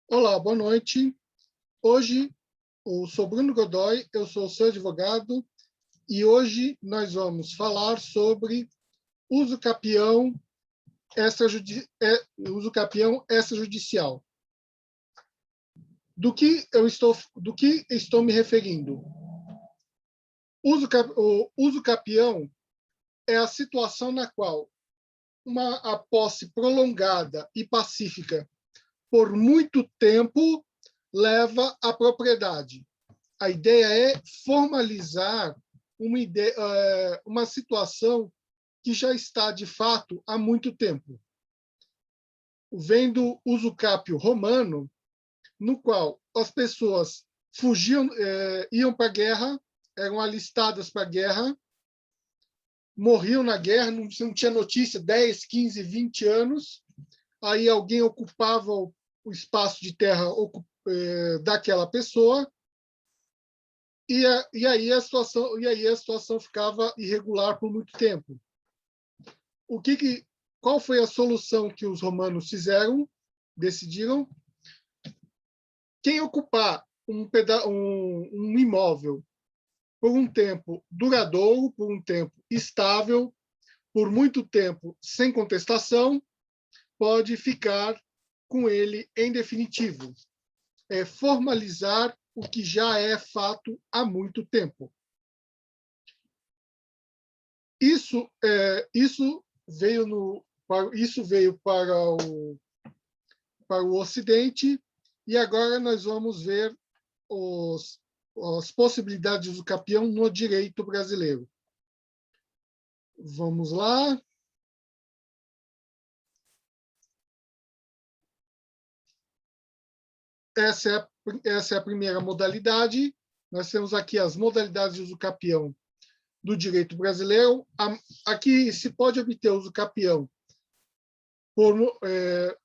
Olá, boa noite. Hoje eu sou Bruno Godoy, eu sou seu advogado e hoje nós vamos falar sobre uso capião uso capião extrajudicial. Do que estou me referindo? O uso capião é a situação na qual a posse prolongada e pacífica por muito tempo leva à propriedade. A ideia é formalizar uma situação que já está, de fato, há muito tempo. Vem do usucápio romano, no qual as pessoas fugiam, iam para a guerra, eram alistadas para a guerra, morriam na guerra, não tinha notícia, 10, 15, 20 anos, aí alguém ocupava o espaço de terra daquela pessoa, e aí a situação ficava irregular por muito tempo. Qual foi a solução que os romanos decidiram? Quem ocupar um imóvel por um tempo duradouro, por um tempo estável, por muito tempo sem contestação, pode ficar com ele em definitivo. É formalizar o que já é fato há muito tempo. Isso veio para o Ocidente, e agora nós vamos ver as possibilidades do capião no direito brasileiro. Vamos lá. Essa é a primeira modalidade. Nós temos aqui as modalidades de uso capião do direito brasileiro. Aqui se pode obter uso capião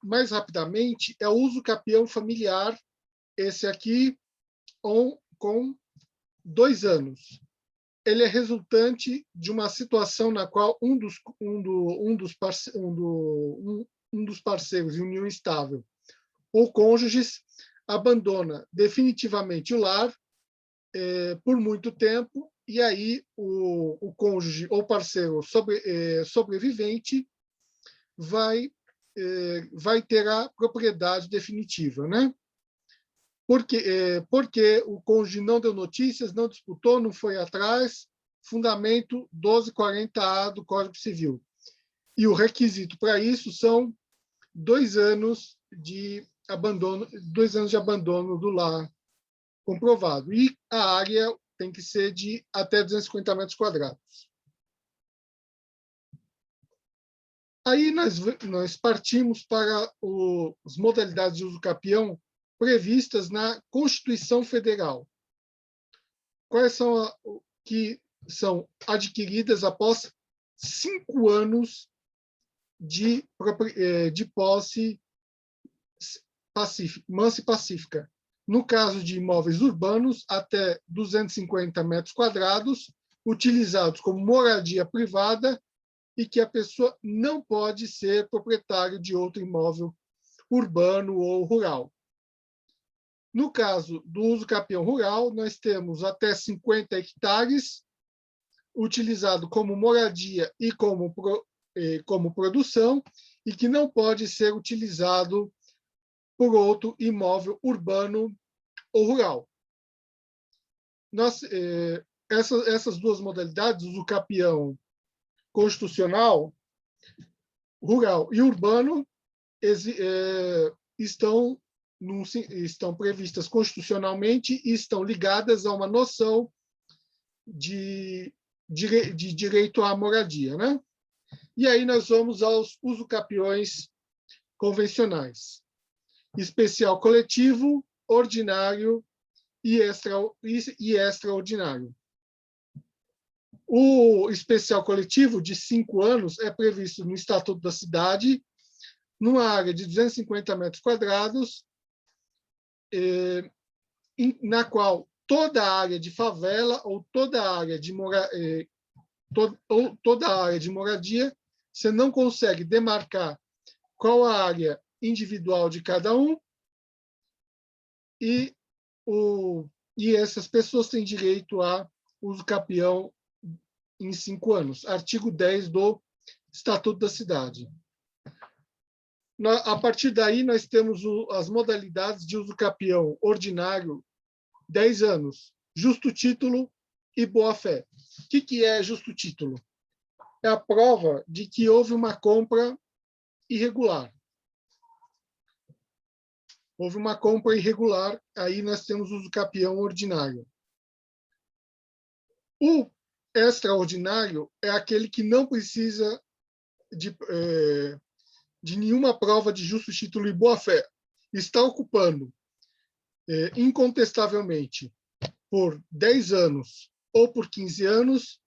mais rapidamente, é o uso capião familiar, esse aqui, com 2 anos. Ele é resultante de uma situação na qual um dos parceiros em união estável ou cônjuges abandona definitivamente o lar por muito tempo, e aí o cônjuge ou parceiro sobrevivente vai ter a propriedade definitiva, né? Porque o cônjuge não deu notícias, não disputou, não foi atrás, fundamento 1240A do Código Civil. E o requisito para isso são 2 anos de abandono do lar comprovado. E a área tem que ser de até 250 metros quadrados. Aí nós partimos para as modalidades de uso capião previstas na Constituição Federal. Quais são que são adquiridas após 5 anos de posse mansa e pacífica. No caso de imóveis urbanos, até 250 metros quadrados, utilizados como moradia privada, e que a pessoa não pode ser proprietário de outro imóvel urbano ou rural. No caso do uso capião rural, nós temos até 50 hectares, utilizado como moradia e como produção, e que não pode ser utilizado por outro imóvel urbano ou rural. Essas duas modalidades, uso capião constitucional, rural e urbano, estão previstas constitucionalmente e estão ligadas a uma noção de direito à moradia, né? E aí nós vamos aos usucapiões convencionais: especial coletivo, ordinário e extraordinário. O especial coletivo de 5 anos é previsto no Estatuto da Cidade, numa área de 250 metros quadrados, na qual toda a área de favela ou toda a área de moradia, você não consegue demarcar qual a área individual de cada um, e, e essas pessoas têm direito a uso capião em 5 anos. Artigo 10 do Estatuto da Cidade. A partir daí, nós temos as modalidades de uso capião ordinário, 10 anos, justo título e boa-fé. O que é justo título? É a prova de que houve uma compra irregular. Houve uma compra irregular, aí nós temos uso capião ordinário. O extraordinário é aquele que não precisa de nenhuma prova de justo título e boa-fé. Está ocupando incontestavelmente por 10 anos ou por 15 anos,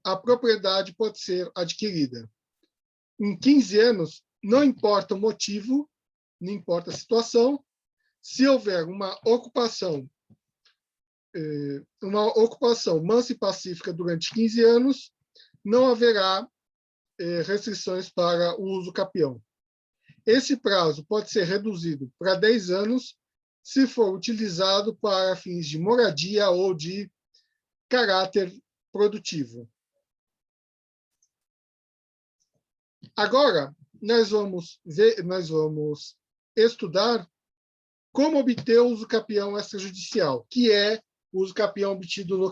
a propriedade pode ser adquirida. Em 15 anos, não importa o motivo, não importa a situação, se houver uma ocupação mansa e pacífica durante 15 anos, não haverá restrições para o uso capião. Esse prazo pode ser reduzido para 10 anos se for utilizado para fins de moradia ou de caráter produtivo. Agora, nós vamos estudar como obter o uso capião extrajudicial, que é o uso capião obtido no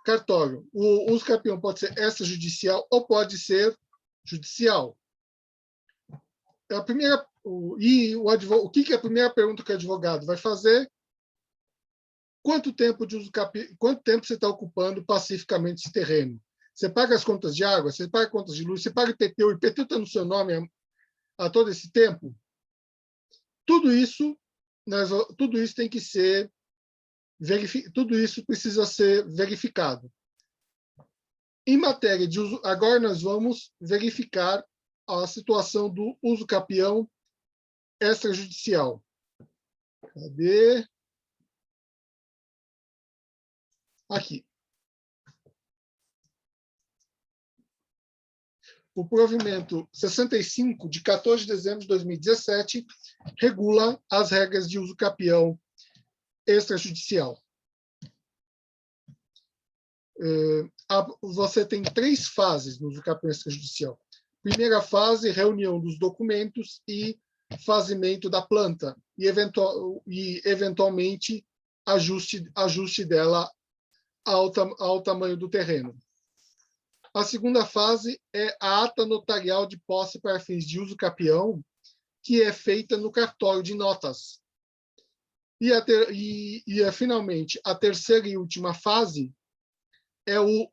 cartório. O uso capião pode ser extrajudicial ou pode ser judicial. O que é a primeira pergunta que o advogado vai fazer? Quanto tempo você está ocupando pacificamente esse terreno? Você paga as contas de água, você paga contas de luz, você paga IPTU, o IPTU está no seu nome há todo esse tempo? Tudo isso tem que ser tudo isso precisa ser verificado. Em matéria de uso, agora nós vamos verificar a situação do uso capião extrajudicial. Cadê? Aqui. O provimento 65, de 14 de dezembro de 2017, regula as regras de uso capião extrajudicial. Você tem 3 fases no uso capião extrajudicial. Primeira fase, reunião dos documentos e fazimento da planta, e eventualmente ajuste dela ao tamanho do terreno. A segunda fase é a ata notarial de posse para fins de uso capião, que é feita no cartório de notas. Finalmente, a terceira e última fase é o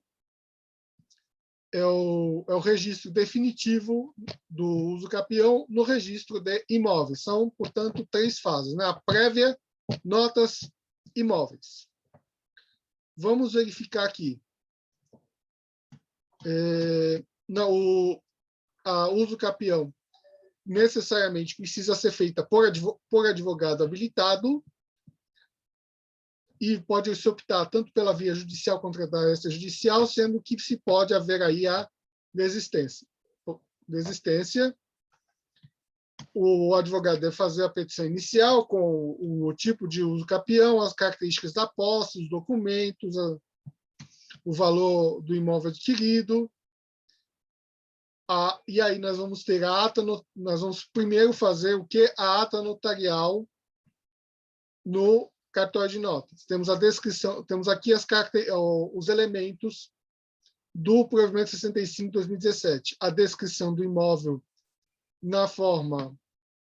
registro definitivo do uso capião no registro de imóveis. São, portanto, 3 fases, né? A prévia, notas, imóveis. Vamos verificar aqui. O uso capião necessariamente precisa ser feita por advogado habilitado e pode se optar tanto pela via judicial quanto pela extrajudicial, sendo que se pode haver aí a desistência. O advogado deve fazer a petição inicial com o tipo de uso capião, as características da posse, os documentos, o valor do imóvel adquirido. E aí nós vamos ter a ata, nós vamos primeiro fazer o que? A ata notarial no cartório de notas. Temos a descrição, temos aqui os elementos do provimento 65 de 2017. A descrição do imóvel na forma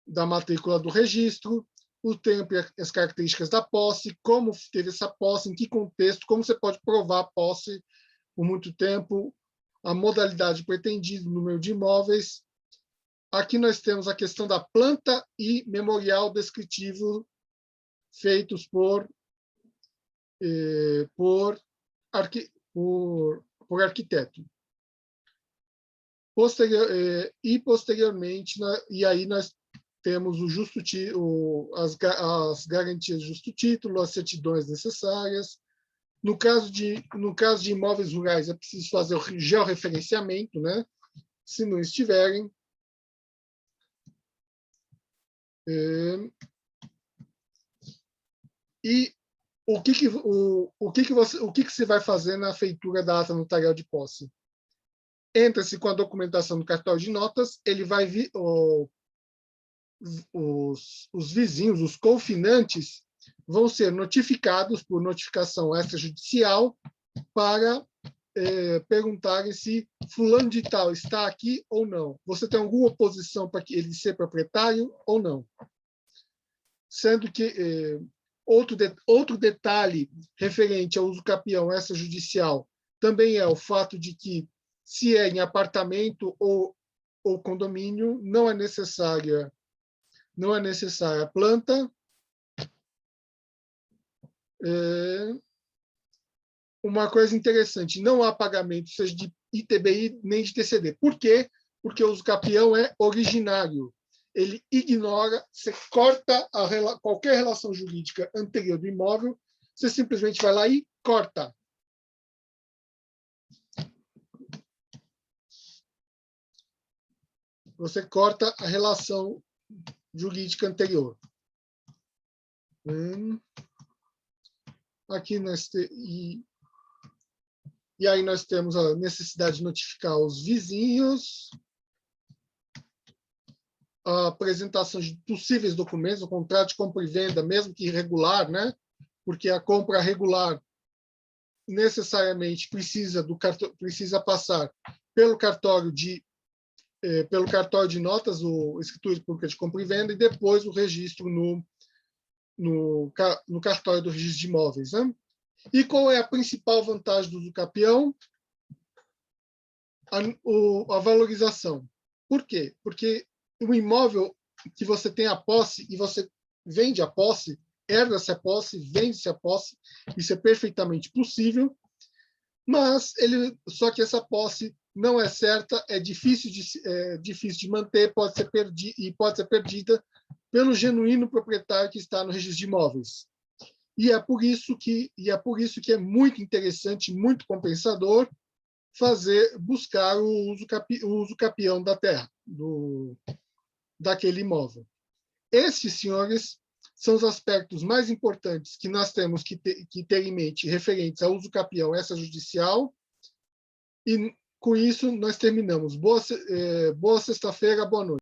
da matrícula do registro, o tempo e as características da posse, como teve essa posse, em que contexto, como você pode provar a posse por muito tempo, a modalidade pretendida, o número de imóveis. Aqui nós temos a questão da planta e memorial descritivo feitos por arquiteto. Posteriormente, e aí nós temos as garantias de justo título, as certidões necessárias. No caso de imóveis rurais, é preciso fazer o georreferenciamento, né? Se não estiverem. E o que se vai fazer na feitura da ata notarial de posse? Entra-se com a documentação no cartório de notas, ele vai os vizinhos, os confinantes, vão ser notificados por notificação extrajudicial para perguntarem se fulano de tal está aqui ou não. Você tem alguma oposição para que ele ser proprietário ou não? Sendo que outro detalhe referente ao uso capião extrajudicial também é o fato de que, se é em apartamento ou condomínio, não é necessária a planta. Uma coisa interessante, não há pagamento, seja de ITBI nem de TCD. Por quê? Porque o uso capião é originário. Ele ignora, você corta qualquer relação jurídica anterior do imóvel, você simplesmente vai lá e corta. Você corta a relação jurídica anterior. Aqui e aí nós temos a necessidade de notificar os vizinhos, a apresentação de possíveis documentos, o contrato de compra e venda, mesmo que irregular, né? Porque a compra regular necessariamente precisa passar pelo cartório de notas, o escritura pública de compra e venda, e depois o registro no cartório do registro de imóveis, né? E qual é a principal vantagem do uso capião? A valorização. Por quê? Porque o imóvel que você tem a posse e você vende a posse, herda-se a posse, vende-se a posse, isso é perfeitamente possível, mas só que essa posse não é certa, é difícil de manter, pode ser perdida pelo genuíno proprietário que está no registro de imóveis. E é por isso que é muito interessante, muito compensador buscar o uso capião da terra, daquele imóvel. Esses, senhores, são os aspectos mais importantes que nós temos que ter em mente referentes ao uso capião extrajudicial. E, com isso, nós terminamos. Boa sexta-feira, boa noite.